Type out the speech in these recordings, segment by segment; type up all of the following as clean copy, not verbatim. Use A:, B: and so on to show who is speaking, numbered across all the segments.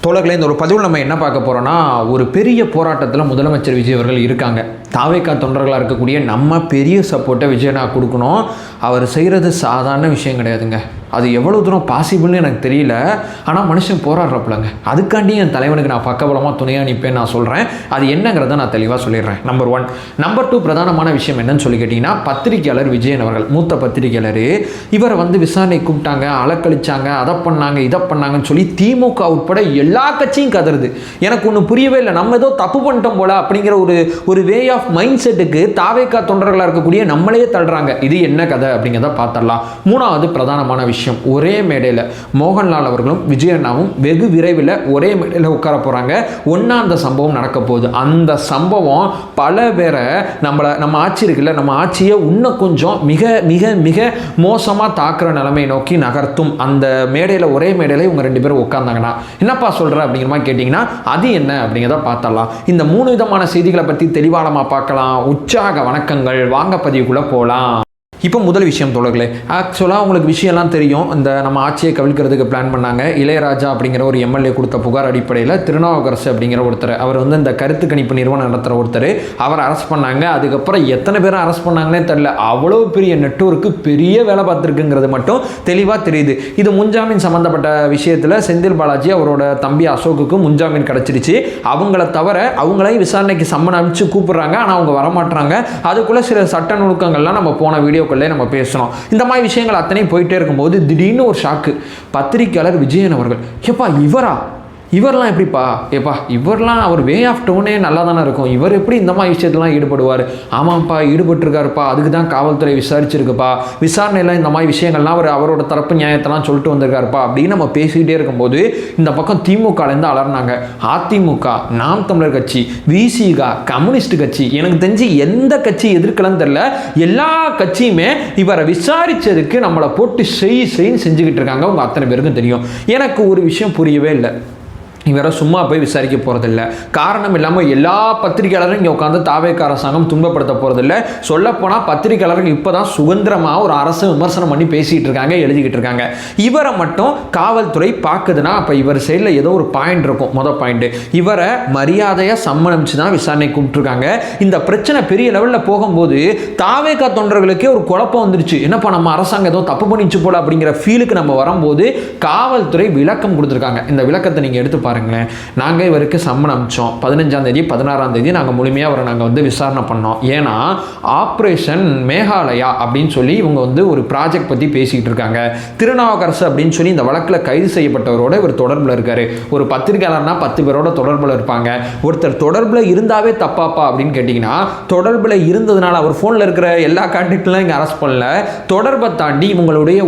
A: தோழர்களே, இந்த ஒரு பதிவில் நம்ம என்ன பார்க்க போகிறோன்னா, ஒரு பெரிய போராட்டத்தில் முதலமைச்சர் விஜய் அவர்கள் இருக்காங்க. தாவேகா தொண்டர்களாக இருக்கக்கூடிய நம்ம பெரிய சப்போர்ட்டை விஜயனா கொடுக்கணும். அவர் செய்கிறது சாதாரண விஷயம் கிடையாதுங்க. அது எவ்வளோ தூரம் பாசிபிள்னு எனக்கு தெரியல. ஆனால் மனுஷன் போராடுறப்பலங்க. அதுக்காண்டி என் தலைவனுக்கு நான் பக்கபலமாக துணையாக நிற்பேன்னு நான் சொல்கிறேன். அது என்னங்கிறத நான் தெளிவாக சொல்லிடுறேன். நம்பர் 1. நம்பர் 2, பிரதானமான விஷயம் என்னன்னு சொல்லி கேட்டிங்கன்னா, பத்திரிகையாளர் விஜயன் அவர்கள், மூத்த பத்திரிகையாளர், இவரை விசாரணை கூப்பிட்டாங்க, அலக்கழிச்சாங்க, அதை பண்ணாங்க, இதை பண்ணாங்கன்னு சொல்லி திமுக உட்பட எல்லா கட்சியும் கதறுது. எனக்கு ஒன்று புரியவே இல்லை. நம்ம ஏதோ தப்பு பண்ணிட்டோம் போல அப்படிங்கிற ஒரு வே ஆஃப் மைண்ட் செட்டுக்கு தாவேகா தொண்டர்களாக இருக்கக்கூடிய நம்மளே தள்ளுறாங்க. இது என்ன கதை அப்படிங்கிறத பார்த்துடலாம். 3வது பிரதானமான விஷயம், ஒரே மேடையில் மோகன்லால் அவர்களும் விஜயண்ணாவும் வெகு விரைவில் ஒரே மேடையில் உட்கார போகிறாங்க. ஒன்றா அந்த சம்பவம் நடக்க போகுது. அந்த சம்பவம் பல பேரை நம்ம ஆட்சி இருக்குல்ல, நம்ம ஆட்சியை இன்னும் கொஞ்சம் மிக மிக மிக மோசமாக தாக்குற நிலைமை நோக்கி நகர்த்தும். அந்த மேடையில், ஒரே மேடையில் இவங்க 2 பேரும் உட்கார்ந்தாங்கன்னா என்னப்பா சொல்கிற அப்படிங்கிற மாதிரி கேட்டிங்கன்னா, அது என்ன அப்படிங்கிறத பார்த்தலாம். இந்த 3 விதமான செய்திகளை பற்றி தெளிவாக நம்ம பார்க்கலாம். உற்சாக வணக்கங்கள். வாங்க பதிவுக்குள்ளே போகலாம். இப்போ முதல் விஷயம் தோழர்களே, ஆக்சுவலாக உங்களுக்கு விஷயம்லாம் தெரியும். இந்த நம்ம ஆட்சியை கவிழ்க்கிறதுக்கு பிளான் பண்ணாங்க. இளையராஜா அப்படிங்கிற ஒரு எம்எல்ஏ கொடுத்த புகார் அடிப்படையில் திருநாவுக்கரசு அப்படிங்கிற ஒருத்தர், அவர் இந்த கருத்து கணிப்பு நிறுவனம் நடத்துகிற ஒருத்தர், அவர் அரெஸ்ட் பண்ணாங்க. அதுக்கப்புறம் எத்தனை பேரும் அரெஸ்ட் பண்ணாங்கன்னே தெரியல. அவ்வளோ பெரிய நெட்வொர்க்கு பெரிய வேலை பார்த்துருக்குங்கிறது மட்டும் தெளிவாக தெரியுது. இது முன்ஜாமீன் சம்மந்தப்பட்ட விஷயத்தில் செந்தில் பாலாஜி அவரோட தம்பி அசோக்குக்கு முன்ஜாமீன் கிடச்சிருச்சு. அவங்கள தவிர அவங்களையும் விசாரணைக்கு சம்மன் அனுப்பிச்சு கூப்பிட்றாங்க. ஆனால் அவங்க வரமாட்டுறாங்க. அதுக்குள்ளே சில சட்ட நுணுக்கங்கள்லாம் நம்ம போன வீடியோ நம்ம பேசணும். இந்த மாதிரி விஷயங்கள் அத்தனை போயிட்டே இருக்கும்போது திடீர்னு ஒரு ஷாக்கு. பத்திரிகையாளர் விஜயன் அவர்கள், ஏப்பா இவரெல்லாம் எப்படிப்பா, ஏப்பா இவரெல்லாம் அவர் வே ஆஃப் டோனே நல்லா தானே இருக்கும், இவர் எப்படி இந்த மாதிரி விஷயத்தெல்லாம் ஈடுபடுவார்? ஆமாப்பா, ஈடுபட்டிருக்காருப்பா, அதுக்கு தான் காவல்துறை விசாரிச்சிருக்குப்பா, விசாரணையில் இந்த மாதிரி விஷயங்கள்லாம் அவரோட தரப்பு நியாயத்தெல்லாம் சொல்லிட்டு வந்திருக்காருப்பா அப்படின்னு நம்ம பேசிக்கிட்டே இருக்கும்போது இந்த பக்கம் திமுகலேருந்து அலர்னாங்க. அதிமுக, நாம் தமிழர் கட்சி, விசிகா, கம்யூனிஸ்ட் கட்சி, எனக்கு தெரிஞ்சு எந்த கட்சி எதிர்க்கலன்னு தெரியல, எல்லா கட்சியுமே இவரை விசாரிச்சதுக்கு நம்மளை போட்டு செஞ்சுக்கிட்டு இருக்காங்க. உங்கள் அத்தனை பேருக்கும் தெரியும். எனக்கு ஒரு விஷயம் புரியவே இல்லை. இவரை சும்மா போய் விசாரிக்க போகிறதில்ல. காரணம் இல்லாமல் எல்லா பத்திரிகையாளரும் இங்கே உட்காந்து தாவேகா அரசாங்கம் துன்பப்படுத்த போகிறதில்ல. சொல்லப்போனால் பத்திரிகையாளர்கள் இப்போ தான் சுதந்திரமாக ஒரு அரசு விமர்சனம் பண்ணி பேசிகிட்டு இருக்காங்க, எழுதிக்கிட்டு இருக்காங்க. இவரை மட்டும் காவல்துறை பார்க்குதுன்னா அப்போ இவர் சைடில் ஏதோ ஒரு பாயிண்ட் இருக்கும். மொதல் பாயிண்ட்டு, இவரை மரியாதையாக சம்மனிச்சு தான் விசாரணை கூப்பிட்டுருக்காங்க. இந்த பிரச்சனை பெரிய லெவலில் போகும்போது தாவேகா தொண்டர்களுக்கே ஒரு குழப்பம் வந்துருச்சு. என்னப்பா நம்ம அரசாங்கம் ஏதோ தப்பு பண்ணிச்சு போல அப்படிங்கிற ஃபீலுக்கு நம்ம வரும்போது காவல்துறை விளக்கம் கொடுத்துருக்காங்க. இந்த விளக்கத்தை நீங்கள் எடுத்து பாருங்களேன். நாங்கள் இவருக்கு சம்மன் அனுப்பிச்சோம். 15ஆம் தேதி 16ஆம் தேதி நாங்கள் முழுமையாக அவரை நாங்கள் விசாரணை பண்ணோம். ஏன்னா ஆப்ரேஷன் மேகாலயா அப்படின்னு சொல்லி இவங்க ஒரு ப்ராஜெக்ட் பற்றி பேசிக்கிட்டு இருக்காங்க. திருநாவுக்கரசு அப்படின்னு சொல்லி இந்த வழக்கில் கைது செய்யப்பட்டவரோட இவர் தொடர்பில் இருக்காரு. ஒரு பத்திரிகையாளர்னா 10 பேரோட தொடர்பில் இருப்பாங்க. ஒருத்தர் தொடர்பில் இருந்தாவே தப்பாப்பா அப்படின்னு கேட்டிங்கன்னா, தொடர்பில் இருந்ததுனால அவர் ஃபோனில் இருக்கிற எல்லா கான்டாக்ட்லாம் இங்கே அரெஸ்ட் பண்ணல. தொடர்பை தாண்டி இவங்களுடைய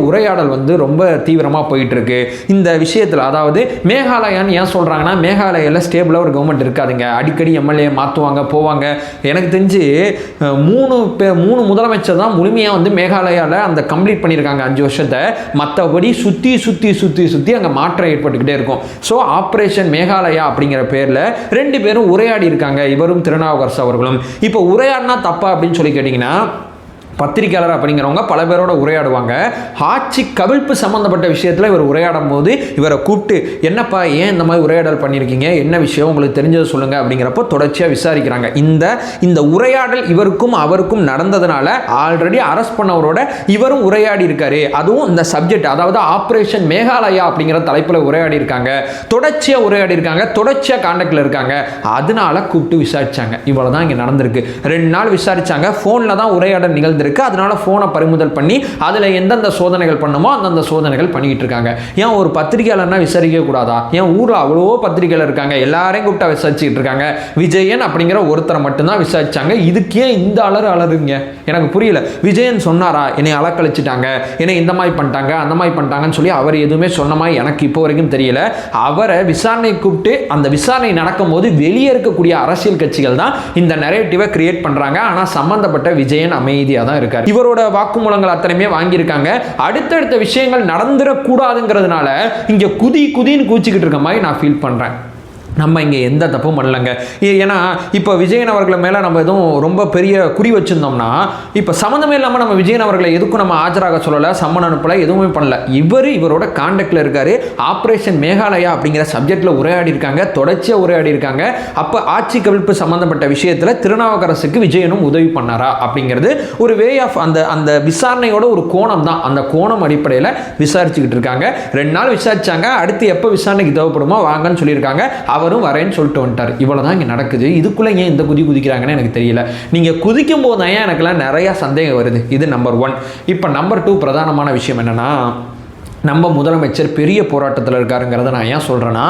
A: உரையாடல் ரொம்ப தீவிரமாக போயிட்டு இருக்கு. இந்த விஷயத்தில் அதாவது மேகாலயான்னு ஏன் சொல்கிறாங்கன்னா, மேகாலயாவில் ஸ்டேபிளாக ஒரு கவர்மெண்ட் இருக்காதுங்க. அடிக்கடி எம்எல்ஏ மாற்றுவாங்க, போவாங்க. எனக்கு தெரிஞ்சு 3 முதலமைச்சர் தான் முழுமையாக மேகாலயாவில் அந்த கம்ப்ளீட் பண்ணியிருக்காங்க 5 வருஷத்தை. மற்றபடி சுற்றி அங்கே மாற்றம் ஏற்பட்டுக்கிட்டே இருக்கும். ஸோ ஆப்ரேஷன் மேகாலயா அப்படிங்கிற பேரில் 2 பேரும் உரையாடி இருக்காங்க, இவரும் திருநாவுக்கரசு அவர்களும். இப்போ உரையாடினா தப்பா அப்படின்னு சொல்லி கேட்டிங்கன்னா, பத்திரிகையாளர் அப்படிங்கிறவங்க பல பேரோட உரையாடுவாங்க. ஆட்சி கவிழ்ப்பு சம்மந்தப்பட்ட விஷயத்தில் இவர் உரையாடும் போது இவரை கூப்பிட்டு, என்னப்பா ஏன் இந்த மாதிரி உரையாடல் பண்ணியிருக்கீங்க, என்ன விஷயம் உங்களுக்கு தெரிஞ்சதை சொல்லுங்க அப்படிங்கிறப்போ தொடர்ச்சியாக விசாரிக்கிறாங்க. இந்த உரையாடல் இவருக்கும் அவருக்கும் நடந்ததுனால ஆல்ரெடி அரெஸ்ட் பண்ணவரோட இவரும் உரையாடி இருக்காரு. அதுவும் இந்த சப்ஜெக்ட், அதாவது ஆப்ரேஷன் மேகாலயா அப்படிங்கிற தலைப்பில் உரையாடி இருக்காங்க. தொடர்ச்சியாக உரையாடி இருக்காங்க, தொடர்ச்சியாக கான்டாக்டில் இருக்காங்க. அதனால கூப்பிட்டு விசாரிச்சாங்க. இவ்வளோதான் இங்கே நடந்திருக்கு. 2 நாள் விசாரிச்சாங்க. ஃபோனில் தான் உரையாடல் நிகழ்ந்திருக்கு. அதனால போனை பறிமுதல் பண்ணி அதுல எந்தெந்த சோதனைகள் பண்ணுமோ அந்தந்த சோதனைகள் பண்ணிட்டு இருக்காங்க. ஏன் ஒரு பத்திரிகையாளர்னா விசாரிக்க கூடாதா? ஏன் ஊர்ல அவ்வளோ பத்திரிகையாளர் இருக்காங்க, எல்லாரையும் கூப்பிட்டா விசாரிச்சுட்டு இருக்காங்க. விஜயன் அப்படிங்கிற ஒருத்தரை மட்டும்தான் விசாரிச்சாங்க. இதுக்கே இந்த அலறுங்க, எனக்கு புரியல. விஜயன் சொன்னாரா என்னை அலக்கழிச்சிட்டாங்க, என்னை இந்த மாதிரி பண்ணிட்டாங்க, அந்த மாதிரி பண்ணிட்டாங்கன்னு சொல்லி அவர் எதுவுமே சொன்ன மாதிரி எனக்கு இப்போ வரைக்கும் தெரியல. அவரை விசாரணை கூப்பிட்டு அந்த விசாரணை நடக்கும் போது வெளியே இருக்கக்கூடிய அரசியல் கட்சிகள் தான் இந்த நரேட்டிவை கிரியேட் பண்றாங்க. ஆனா சம்பந்தப்பட்ட விஜயன் அமைதியாக தான் இருக்கார். இவரோட வாக்குமூலங்கள் அத்தனையுமே வாங்கியிருக்காங்க. அடுத்தடுத்த விஷயங்கள் நடந்துடக்கூடாதுங்கிறதுனால இங்க குதின்னு கூச்சிக்கிட்டு இருக்க மாதிரி நான் ஃபீல் பண்றேன். நம்ம இங்கே எந்த தப்பும் பண்ணலைங்க. ஏன்னா இப்போ விஜயன் அவர்களை மேலே நம்ம எதுவும் ரொம்ப பெரிய குறி வச்சுருந்தோம்னா, இப்போ சம்மந்தமே இல்லாமல் நம்ம விஜயன் அவர்களை எதுக்கும் நம்ம ஆஜராக சொல்லலை, சம்மன் அனுப்பலை, எதுவுமே பண்ணல. இவரோட கான்டாக்டில் இருக்கார். ஆப்ரேஷன் மேகாலயா அப்படிங்கிற சப்ஜெக்டில் உரையாடி இருக்காங்க, தொடர்ச்சியாக உரையாடி இருக்காங்க. அப்போ ஆட்சி கவிழ்ப்பு சம்மந்தப்பட்ட விஷயத்தில் திருநாவுக்கரசுக்கு விஜயனும் உதவி பண்ணாரா அப்படிங்கிறது ஒரு வே ஆஃப் அந்த விசாரணையோட ஒரு கோணம் தான். அந்த கோணம் அடிப்படையில் விசாரிச்சுக்கிட்டு இருக்காங்க. 2 நாள் விசாரிச்சாங்க. அடுத்து எப்போ விசாரணைக்கு தேவைப்படுமோ வாங்கன்னு சொல்லியிருக்காங்க. அவரும் வரேன்னு சொல்லிட்டு வந்துட்டார். இவ்வளோதான் இங்கே நடக்குது. இதுக்குள்ளே ஏன் இந்த குதிக்கிறாங்கன்னு எனக்கு தெரியல. நீங்கள் குதிக்கும் போது தான் எனக்குலாம் நிறையா சந்தேகம் வருது. இது நம்பர் 1. இப்போ நம்பர் 2 பிரதானமான விஷயம் என்னென்னா, நம்ம முதலமைச்சர் பெரிய போராட்டத்தில் இருக்காருங்கிறத நான் ஏன் சொல்கிறேன்னா,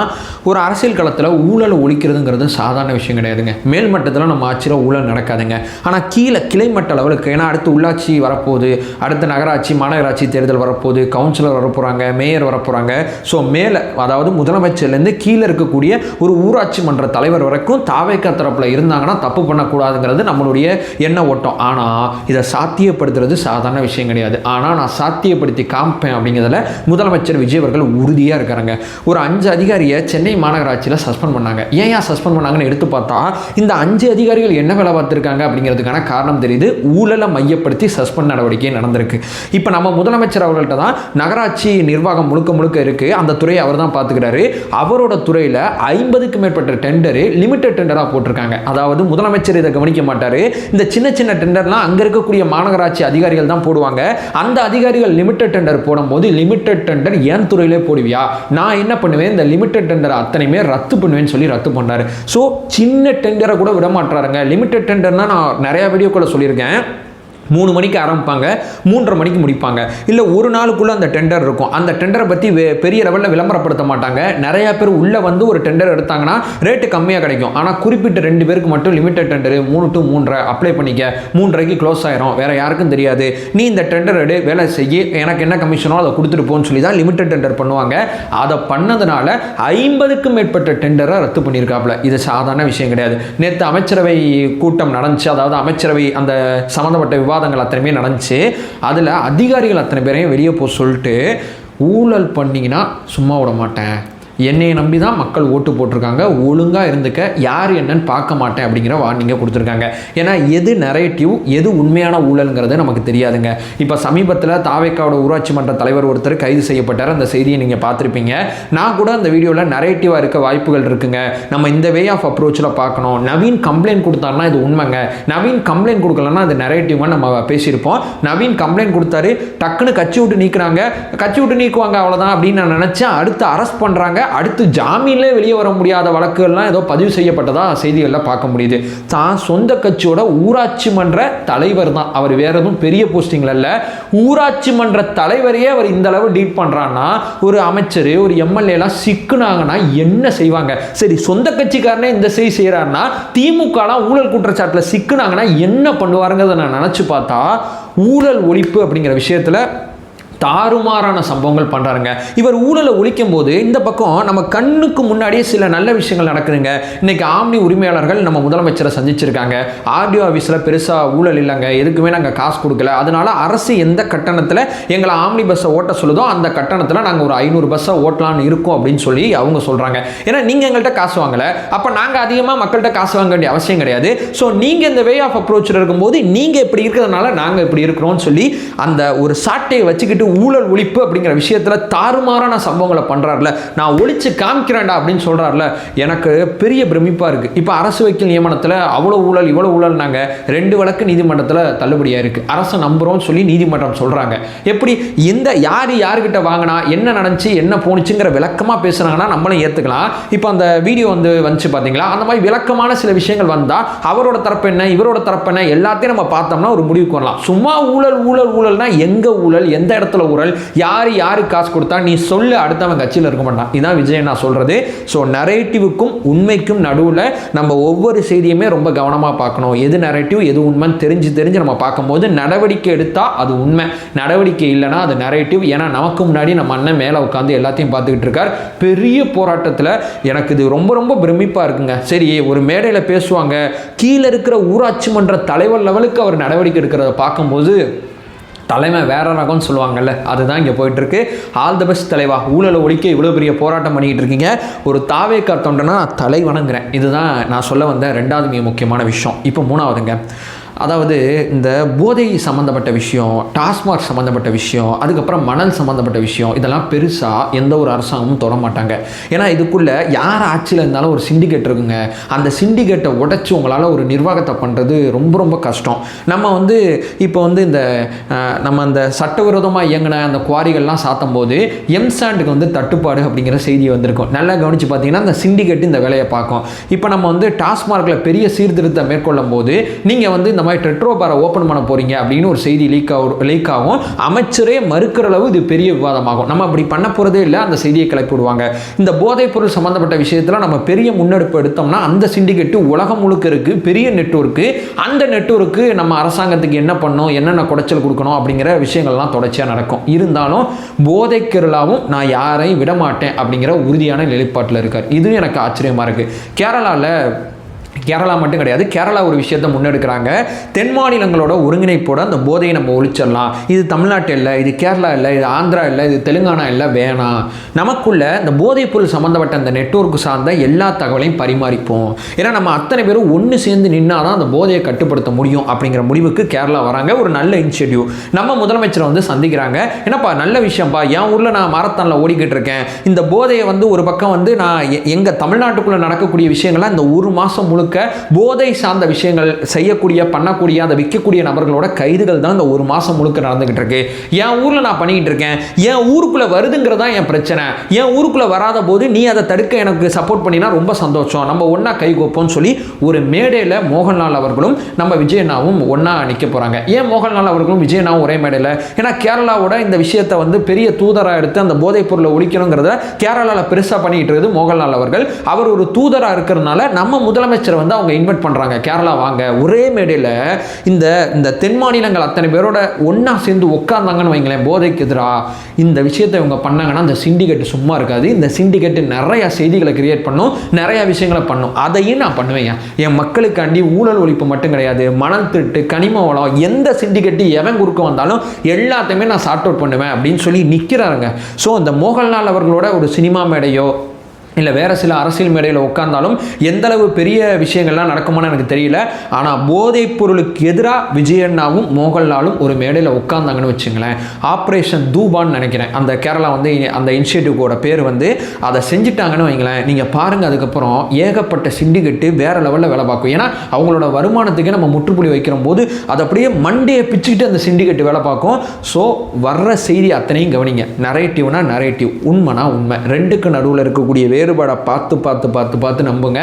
A: ஒரு அரசியல் களத்தில் ஊழலை ஒழிக்கிறதுங்கிறது சாதாரண விஷயம் கிடையாதுங்க. மேல்மட்டத்தில் நம்ம ஆட்சியில் ஊழல் நடக்காதுங்க. ஆனால் கீழே கிளைமட்ட லெவலுக்கு, ஏன்னா அடுத்து உள்ளாட்சி வரப்போகுது, அடுத்து நகராட்சி மாநகராட்சி தேர்தல் வரப்போகுது, கவுன்சிலர் வரப்போகிறாங்க, மேயர் வரப்போகிறாங்க. ஸோ மேலே, அதாவது முதலமைச்சர்லேருந்து கீழே இருக்கக்கூடிய ஒரு ஊராட்சி மன்ற தலைவர் வரைக்கும் தாவேக்கா தரப்பில் இருந்தாங்கன்னா தப்பு பண்ணக்கூடாதுங்கிறது நம்மளுடைய எண்ண ஓட்டம். ஆனால் இதை சாத்தியப்படுத்துறது சாதாரண விஷயம் கிடையாது. ஆனால் நான் சாத்தியப்படுத்தி காமிப்பேன் அப்படிங்கிறதுல முதலமைச்சர் விஜய் அவர்கள் உறுதியாக இருக்காங்க. ஒரு 5 அதிகாரியை சென்னை மாநகராட்சியில் சஸ்பெண்ட் பண்ணாங்க. ஏன் சஸ்பெண்ட் பண்ணாங்கன்னு எடுத்து பார்த்தா, இந்த 5 அதிகாரிகள் என்ன வேலை பார்த்துருக்காங்க அப்படிங்கிறதுக்கான காரணம் தெரியுது. ஊழலை மையப்படுத்தி சஸ்பெண்ட் நடவடிக்கை நடந்திருக்கு. இப்போ நம்ம முதலமைச்சர் அவர்கள்ட்ட தான் நகராட்சி நிர்வாகம் முழுக்க இருக்குது. அந்த துறையை அவர் தான் பார்த்துக்கிறாரு. அவரோட துறையில் 50க்கும் மேற்பட்ட டெண்டரு லிமிடெட் டெண்டராக போட்டிருக்காங்க. அதாவது முதலமைச்சர் இதை கவனிக்க மாட்டார். இந்த சின்ன டெண்டர்லாம் அங்கே இருக்கக்கூடிய மாநகராட்சி அதிகாரிகள் தான் போடுவாங்க. அந்த அதிகாரிகள் லிமிடெட் டெண்டர் போடும்போது, லிமிடெட் டெண்டர் என் துறையிலே போடுவியா, நான் என்ன பண்ணுவேன், இந்த லிமிடெட் டெண்டர் அத்தனையுமே ரத்து பண்ணுவேன்னு சொல்லி ரத்து பண்ணாரு. ஸோ சின்ன டெண்டரை கூட விட மாட்டாருங்க. லிமிடெட் டெண்டர்னா நான் நிறைய வீடியோக்குள்ள சொல்லியிருக்கேன். 3 மணிக்கு ஆரம்பிப்பாங்க, 3:30 மணிக்கு முடிப்பாங்க. இல்லை ஒரு நாளுக்குள்ளே அந்த டெண்டர் இருக்கும். அந்த டெண்டரை பற்றி பெரிய லெவலில் விளம்பரப்படுத்த மாட்டாங்க. நிறையா பேர் உள்ளே வந்து ஒரு டெண்டர் எடுத்தாங்கன்னா ரேட்டு கம்மியாக கிடைக்கும். ஆனால் குறிப்பிட்ட 2 பேருக்கு மட்டும் லிமிடெட் டெண்டரு 3 to 3:30 அப்ளை பண்ணிக்க, 3:30க்கு க்ளோஸ் ஆயிரும், வேறு யாருக்கும் தெரியாது, நீ இந்த டெண்டர் எடு, வேலை செய்ய, எனக்கு என்ன கமிஷனோ அதை கொடுத்துட்டு போன்னு சொல்லி தான் லிமிடெட் டெண்டர் பண்ணுவாங்க. அதை பண்ணதுனால 50க்கும் மேற்பட்ட டெண்டரை ரத்து பண்ணியிருக்காப்புல. இது சாதாரண விஷயம் கிடையாது. நேற்று அமைச்சரவை கூட்டம் நடந்துச்சு. அதாவது அமைச்சரவை அந்த சம்மந்தப்பட்ட விவாதங்கள் அத்தனையுமே நடந்துச்சு. அதில் அதிகாரிகள் அத்தனை பேரையும் வெளியே போக சொல்லிட்டு, ஊழல் பண்ணிங்கன்னா சும்மா விட மாட்டேன், என்னையை நம்பி தான் மக்கள் ஓட்டு போட்டிருக்காங்க, ஒழுங்காக இருந்துக்க, யார் என்னன்னு பார்க்க மாட்டேன் அப்படிங்கிற வார்னிங்கை கொடுத்துருக்காங்க. ஏன்னா எது நரேட்டிவ், எது உண்மையான ஊழல்ங்கிறது நமக்கு தெரியாதுங்க. இப்போ சமீபத்தில் தாவேக்காவோட ஊராட்சி மன்ற தலைவர் ஒருத்தர் கைது செய்யப்பட்டார். அந்த செய்தியை நீங்கள் பார்த்துருப்பீங்க. நான் கூட அந்த வீடியோவில் நரேட்டிவாக இருக்க வாய்ப்புகள் இருக்குங்க. நம்ம இந்த வே ஆஃப் அப்ரோச்சில் பார்க்கணும். நவீன் கம்ப்ளைண்ட் கொடுத்தாருன்னா இது உண்மைங்க, நவீன் கம்ப்ளைண்ட் கொடுக்கலன்னா அது நரேட்டிவ்னு நம்ம பேசியிருப்போம். நவீன் கம்ப்ளைண்ட் கொடுத்தாரு, டக்குன்னு கட்சி விட்டு நீக்குறாங்க, கட்சி விட்டு நீக்குவாங்க அவ்வளோதான் அப்படின்னு நான் நினச்சேன். அடுத்து அரெஸ்ட் பண்ணுறாங்க. அடுத்து ஜாமீன்லே வெளியே வர முடியாத வழக்குகள்லாம் ஏதோ பதிவு செய்யப்பட்டதா செய்திகளில் பார்க்க முடியுது. தான் சொந்த கட்சியோட ஊராட்சி மன்ற தலைவர் தான், அவர் வேற எதுவும் பெரிய போஸ்டிங்ல இல்லை, ஊராட்சி மன்ற தலைவரையே அவர் இந்த அளவு டீட் பண்ணுறான்னா, ஒரு அமைச்சர் ஒரு எம்எல்ஏலாம் சிக்குனாங்கன்னா என்ன செய்வாங்க? சரி, சொந்த கட்சிக்காரனே இந்த செய்கிறாருன்னா, திமுகலாம் ஊழல் குற்றச்சாட்டில் சிக்குனாங்கன்னா என்ன பண்ணுவாருங்கிறத நான் நினச்சி பார்த்தா, ஊழல் ஒழிப்பு அப்படிங்கிற விஷயத்தில் தாறுமாறான சம்பவங்கள் பண்ணுறாருங்க. இவர் ஊழலை ஒழிக்கும் போது இந்த பக்கம் நம்ம கண்ணுக்கு முன்னாடியே சில நல்ல விஷயங்கள் நடக்குதுங்க. இன்னைக்கு ஆம்னி உரிமையாளர்கள் நம்ம முதலமைச்சரை சந்திச்சிருக்காங்க. ஆர்டிஓ ஆஃபீஸில் பெருசாக ஊழல் இல்லைங்க, எதுக்குமே நாங்கள் காசு கொடுக்கல, அதனால அரசு எந்த கட்டணத்தில் எங்களை ஆம்னி பஸ்ஸை ஓட்ட சொல்லுதோ அந்த கட்டணத்தில் நாங்கள் ஒரு 500 பஸ்ஸை ஓட்டலான்னு இருக்கோம் அப்படின்னு சொல்லி அவங்க சொல்கிறாங்க. ஏன்னா நீங்கள் எங்கள்கிட்ட காசு வாங்கலை, அப்போ நாங்கள் அதிகமாக மக்கள்கிட்ட காசு வாங்க வேண்டிய அவசியம் கிடையாது. ஸோ நீங்கள் இந்த வே ஆஃப் அப்ரோச்சில் இருக்கும்போது நீங்கள் இப்படி இருக்கிறதுனால நாங்கள் இப்படி இருக்கிறோம்னு சொல்லி அந்த ஒரு சாட்டையை வச்சுக்கிட்டு ஊழல் ஒழிப்பு அப்படிங்கிற விஷயத்தில் தாறுமாறான சம்பவங்களை பண்ணுறாருல, நான் ஒழிச்சு காமிக்கிறேன்டா அப்படின்னு சொல்கிறாருல, எனக்கு பெரிய பிரமிப்பாக இருக்குது. இப்போ அரசு வக்கீல் நியமனத்தில் அவ்வளோ ஊழல் இவ்வளோ ஊழல், நாங்கள் 2 வழக்கு நீதிமன்றத்தில் தள்ளுபடியாக இருக்குது, அரசை நம்புகிறோம்னு சொல்லி நீதிமன்றம் சொல்கிறாங்க. எப்படி இந்த யார்கிட்ட வாங்கினா என்ன நடந்துச்சு என்ன போணுச்சுங்கிற விளக்கமாக பேசுனாங்கன்னா நம்மளும் ஏற்றுக்கலாம். இப்போ அந்த வீடியோ வந்துச்சு பார்த்தீங்களா, அந்த மாதிரி விளக்கமான சில விஷயங்கள் வந்தால் அவரோட தரப்பு என்ன இவரோட தரப்பு என்ன எல்லாத்தையும் நம்ம பார்த்தோம்னா ஒரு முடிவுக்கு வரலாம். சும்மா ஊழல் ஊழல் ஊழல்னா எங்கே ஊழல், எந்த இடத்துல ஊழல், யாருக்கு காசு கொடுத்தா நீ சொல்லு, அடுத்தவன் கட்சியில் இருக்க மாட்டான். இதான் விஜய் நான் சொல்றது. ஸோ நரேட்டிவுக்கும் உண்மைக்கும் நடுவில் நம்ம ஒவ்வொரு செய்தியுமே ரொம்ப கவனமாக பார்க்கணும். எது நரேட்டிவ் எது உண்மைன்னு தெரிஞ்சு நம்ம பார்க்கும்போது நடவடிக்கை எடுத்தால் அது உண்மை, நடவடிக்கை இல்லைனா அது நரேட்டிவ். ஏன்னா நமக்கு முன்னாடி நம்ம அண்ணன் மேலே உட்காந்து எல்லாத்தையும் பார்த்துக்கிட்டு இருக்கார். பெரிய போராட்டத்தில் எனக்கு இது ரொம்ப ரொம்ப பிரமிப்பாக இருக்குங்க. சரி, ஒரு மேடையில் பேசுவாங்க, கீழே இருக்கிற ஊராட்சி மன்ற தலைவர் லெவலுக்கு அவர் நடவடிக்கை எடுக்கிறத பார்க்கும்போது தலைமை வேற ரகம்னு சொல்லுவாங்கல்ல, அதுதான் இங்கே போயிட்டுருக்கு. ஆல் த பெஸ்ட் தலைவா. ஊழலை ஒழிக்க இவ்வளோ பெரிய போராட்டம் பண்ணிக்கிட்டு இருக்கீங்க. ஒரு தாவேக்கா தொண்டனா தலை வணங்குறேன். இதுதான் நான் சொல்ல வந்த ரெண்டாவது மிக முக்கியமான விஷயம். இப்போ மூணாவதுங்க, அதாவது இந்த போதை சம்மந்தப்பட்ட விஷயம், டாஸ்மாக் சம்மந்தப்பட்ட விஷயம், அதுக்கப்புறம் மணல் சம்மந்தப்பட்ட விஷயம், இதெல்லாம் பெருசாக எந்த ஒரு அரசாங்கமும் தொட மாட்டாங்க. ஏன்னா இதுக்குள்ளே யார் ஆட்சியில் இருந்தாலும் ஒரு சிண்டிகேட் இருக்குங்க. அந்த சிண்டிகேட்டை உடைச்சி உங்களால் ஒரு நிர்வாகத்தை பண்ணுறது ரொம்ப ரொம்ப கஷ்டம். நம்ம இப்போ இந்த நம்ம அந்த சட்டவிரோதமாக இயங்கின அந்த குவாரிகள்லாம் சாத்தும் போது எம்சாண்டுக்கு தட்டுப்பாடு அப்படிங்கிற செய்தி வந்திருக்கும். நல்லா கவனித்து பார்த்தீங்கன்னா அந்த சிண்டிகேட் இந்த வேலையை பார்க்கும். இப்போ நம்ம டாஸ்மார்க்கில் பெரிய சீர்திருத்தம் மேற்கொள்ளும் போது நீங்கள் இந்த டெட்ரோ பாரை ஓப்பன் பண்ண போறீங்க அப்படின்னு ஒரு செய்தி லீக் ஆகும். அமைச்சரே மறுக்கிற அளவு இது பெரிய விவாதமாகும். நம்ம அப்படி பண்ண போறதே இல்லை, அந்த செய்தியை கிளப்பி விடுவாங்க. இந்த போதைப் பொருள் சம்பந்தப்பட்ட விஷயத்தில் நம்ம பெரிய முன்னெடுப்பு எடுத்தோம்னா அந்த சிண்டிகேட் உலகம் முழுக்க இருக்கு, பெரிய நெட்வொர்க்கு. அந்த நெட்வொர்க்கு நம்ம அரசாங்கத்துக்கு என்ன பண்ணணும், என்னென்ன குடைச்சல் கொடுக்கணும் அப்படிங்கிற விஷயங்கள்லாம் தொடர்ச்சியாக நடக்கும். இருந்தாலும் போதைக்கெருளாவும் நான் யாரையும் விடமாட்டேன் அப்படிங்கிற உறுதியான நிலைப்பாட்டில் இருக்கார். இது எனக்கு ஆச்சரியமா இருக்கு. கேரளா மட்டும் கிடையாது, கேரளா ஒரு விஷயத்தை முன்னெடுக்கிறாங்க. தென் மாநிலங்களோட ஒருங்கிணைப்போட அந்த போதையை நம்ம ஒழிச்சிடலாம். இது தமிழ்நாட்டு இல்லை, இது கேரளா இல்லை, இது ஆந்திரா இல்லை, இது தெலுங்கானா இல்லை, வேணாம். நமக்குள்ள இந்த போதைப் பொருள் சம்மந்தப்பட்ட அந்த நெட்வொர்க் சார்ந்த எல்லா தகவலையும் பரிமாறிப்போம். ஏன்னா நம்ம அத்தனை பேரும் ஒன்று சேர்ந்து நின்னாதான் அந்த போதையை கட்டுப்படுத்த முடியும் அப்படிங்கிற முடிவுக்கு கேரளா வராங்க. ஒரு நல்ல இனிஷியேட்டிவ். நம்ம முதலமைச்சரை சந்திக்கிறாங்க. என்னப்பா நல்ல விஷயம்ப்பா, என் ஊரில் நான் மாரத்தானில் ஓடிக்கிட்டு இருக்கேன். இந்த போதையை ஒரு பக்கம் நான் எங்கள் தமிழ்நாட்டுக்குள்ளே நடக்கக்கூடிய விஷயங்கள்லாம் இந்த ஒரு மாதம் முழுக்க போதை சார்ந்த விஷயங்கள் செய்யக்கூடிய, பண்ணக்கூடிய, அதை விற்கக்கூடிய நபர்களோட கைதுகள் தான் இந்த ஒரு மாசம் முழுக்க நடந்துகிட்டு இருக்கு. என் ஊர்ல நான் பண்ணிக்கிட்டு இருக்கேன், என் ஊருக்குள்ள வருதுங்கிறதா என் பிரச்சனை. என் ஊருக்குள்ள வராத போது நீ அதை தடுக்க எனக்கு சப்போர்ட் பண்ணினா ரொம்ப சந்தோஷம், நம்ம ஒன்னா கை கோப்போம்னு சொல்லி ஒரு மேடையில் மோகன்லால் அவர்களும் நம்ம விஜயண்ணாவும் ஒன்னா நிற்க போறாங்க. ஏன் மோகன்லால் அவர்களும் விஜயண்ணாவும் ஒரே மேடையில்? ஏன்னா கேரளாவோட இந்த விஷயத்தை பெரிய தூதராக எடுத்து அந்த போதைப் பொருளை ஒழிக்கணுங்கிறத கேரளாவில் பெருசாக பண்ணிட்டு இருக்குது மோகன்லால் அவர்கள். அவர் ஒரு தூதராக இருக்கிறதுனால நம்ம முதலமைச்சர் அவங்க இன்வைட் பண்றாங்க, கேரளா வாங்க. ஒரே மேடையில் இந்த தென் மாநிலங்கள் அத்தனை பேரோட ஒன்னா சேர்ந்து உட்கார்ந்தாங்கன்னு வைங்களேன், போதைக்கு எதிராக இந்த விஷயத்தை இவங்க பண்ணாங்கன்னா அந்த சிண்டிகேட் சும்மா இருக்காது. இந்த சிண்டிகேட் நிறைய செய்திகளை கிரியேட் பண்ணும், நிறைய விஷயங்களை பண்ணும். அதையும் நான் பண்ணுவேன். என் மக்களுக்காண்டி ஊழல் ஒழிப்பு மட்டும் கிடையாது, மணல் திருட்டு, கனிம வளம், எந்த சிண்டிகேட் எவன் குறுக்க வந்தாலும் எல்லாத்தையுமே நான் சார்ட் அவுட் பண்ணுவேன் அப்படின்னு சொல்லி நிற்கிறாருங்க. ஸோ இந்த மோகன்லால் அவர்களோட ஒரு சினிமா மேடையோ இல்லை வேறு சில அரசியல் மேடையில் உட்கார்ந்தாலும் எந்தளவு பெரிய விஷயங்கள்லாம் நடக்குமான்னு எனக்கு தெரியல. ஆனால் போதைப் பொருளுக்கு எதிராக விஜயண்ணாவும் மோகன்லாலும் ஒரு மேடையில் உட்கார்ந்தாங்கன்னு வச்சுங்களேன், ஆப்ரேஷன் தூபான்னு நினைக்கிறேன் அந்த கேரளா அந்த இனிஷியேட்டிவோட பேர் அதை செஞ்சுட்டாங்கன்னு வைங்களேன். நீங்கள் பாருங்கள், அதுக்கப்புறம் ஏகப்பட்ட சிண்டிகேட்டு வேறு லெவலில் வேலை பார்க்கும். ஏன்னா அவங்களோட வருமானத்துக்கே நம்ம முற்றுப்புள்ளி வைக்கிற போது அதை அப்படியே மண்டையை பிச்சுக்கிட்டு அந்த சிண்டிகேட்டு வேலை பார்க்கும். ஸோ வர்ற செய்தி அத்தனையும் கவனிங்க. நரேட்டிவ்னா நரேட்டிவ், உண்மைனா உண்மை, ரெண்டுக்கு நடுவில் இருக்கக்கூடிய வேறுபாடை பார்த்து நம்புங்க.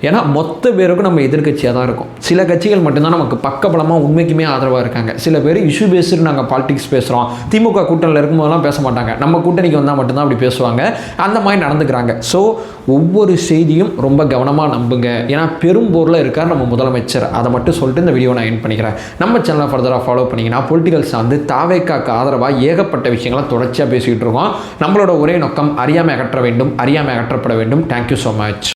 A: ஏன்னா மொத்த பேருக்கும் நம்ம எதிர்கட்சியாக தான் இருக்கும். சில கட்சிகள் மட்டும்தான் நமக்கு பக்கபலமாக உண்மைக்குமே ஆதரவாக இருக்காங்க. சில பேர் இஷ்யூ பேஸ்டு நாங்கள் பாலிடிக்ஸ் பேசுகிறோம், திமுக கூட்டணியில் இருக்கும்போதெல்லாம் பேச மாட்டாங்க, நம்ம கூட்டணிக்கு வந்தால் மட்டும்தான் அப்படி பேசுவாங்க. அந்த மாதிரி நடந்துக்கிறாங்க. ஸோ ஒவ்வொரு செய்தியும் ரொம்ப கவனமாக நம்புங்க. ஏன்னா பெரும்போரில் இருக்கார் நம்ம முதலமைச்சர். அதை மட்டும் சொல்லிட்டு இந்த வீடியோ நான் எண்ட் பண்ணிக்கிறேன். நம்ம சேனலை ஃபர்தராக ஃபாலோ பண்ணிங்கன்னா பொலிட்டிக்கல்ஸ் தாவேக்காக்கு ஆதரவாக ஏகப்பட்ட விஷயங்களை தொடர்ச்சியாக பேசிக்கிட்டு இருக்கோம். நம்மளோட ஒரே நோக்கம் அறியாமை அகற்ற வேண்டும், அறியாமை அகற்றப்பட வேண்டும். Thank you so much.